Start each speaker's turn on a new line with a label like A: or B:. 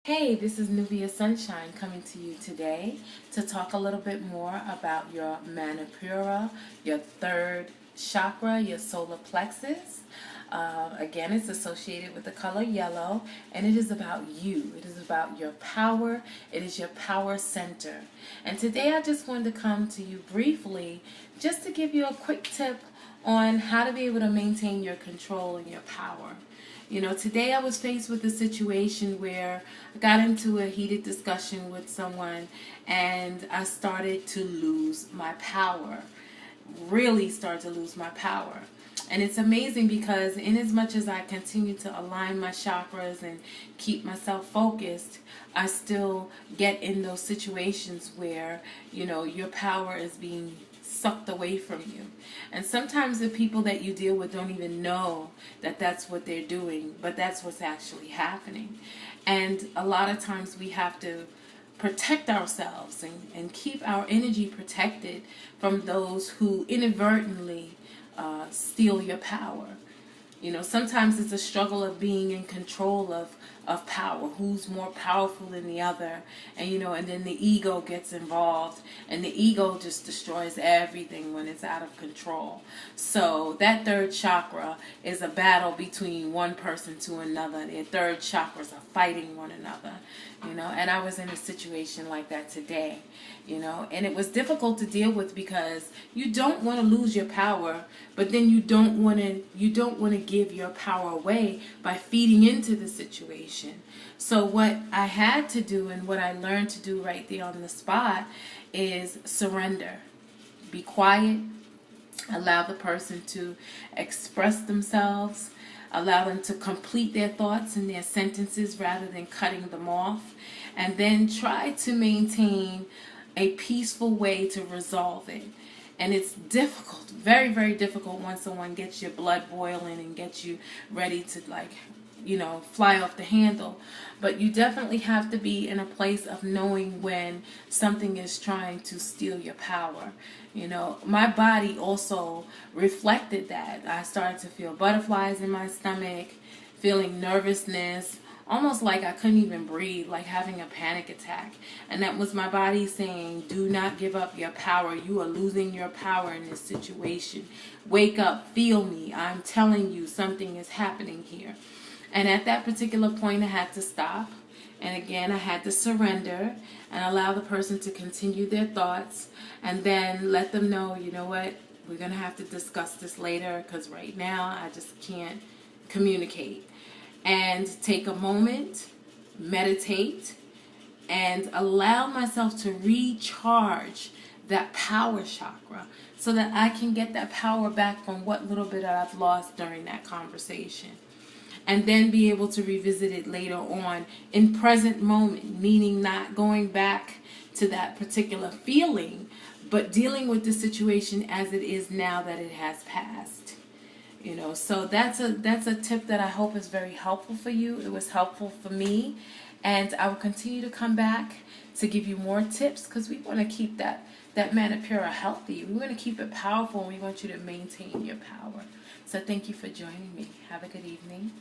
A: Hey, this is Nubia Sunshine coming to you today to talk a little bit more about your manipura, your third chakra, your solar plexus. Again, it's associated with the color yellow, and it is about you. It is about your power. It is your power center. And today I just wanted to come to you briefly just to give you a quick tip on how to be able to maintain your control and your power. Today I was faced with a situation where I got into a heated discussion with someone and I started to lose my power. Really started to lose my power. And it's amazing because in as much as I continue to align my chakras and keep myself focused, I still get in those situations where, your power is being sucked away from you. And sometimes the people that you deal with don't even know that that's what they're doing, but that's what's actually happening. And a lot of times we have to protect ourselves and keep our energy protected from those who inadvertently steal your power. Sometimes it's a struggle of being in control of power, who's more powerful than the other, and then the ego gets involved, and the ego just destroys everything when it's out of control. So that third chakra is a battle between one person to another. Their third chakras are fighting one another, and I was in a situation like that today, and it was difficult to deal with because you don't want to lose your power, but then you don't want to give your power away by feeding into the situation. So what I had to do and what I learned to do right there on the spot is surrender. Be quiet. Allow the person to express themselves. Allow them to complete their thoughts and their sentences rather than cutting them off. And then try to maintain a peaceful way to resolve it. And it's difficult, very, very difficult when someone gets your blood boiling and gets you ready to fly off the handle. But you definitely have to be in a place of knowing when something is trying to steal your power. My body also reflected that. I started to feel butterflies in my stomach, feeling nervousness, almost like I couldn't even breathe, like having a panic attack. And that was my body saying, do not give up your power. You are losing your power in this situation. Wake up, feel me. I'm telling you something is happening here. And at that particular point, I had to stop. And again, I had to surrender and allow the person to continue their thoughts and then let them know, you know what, we're going to have to discuss this later because right now I just can't communicate. And take a moment, meditate, and allow myself to recharge that power chakra so that I can get that power back from what little bit I've lost during that conversation. And then be able to revisit it later on in present moment, meaning not going back to that particular feeling, but dealing with the situation as it is now that it has passed. So that's a tip that I hope is very helpful for you. It was helpful for me, and I will continue to come back to give you more tips because we want to keep that manipura healthy. We want to keep it powerful, and we want you to maintain your power. So thank you for joining me. Have a good evening.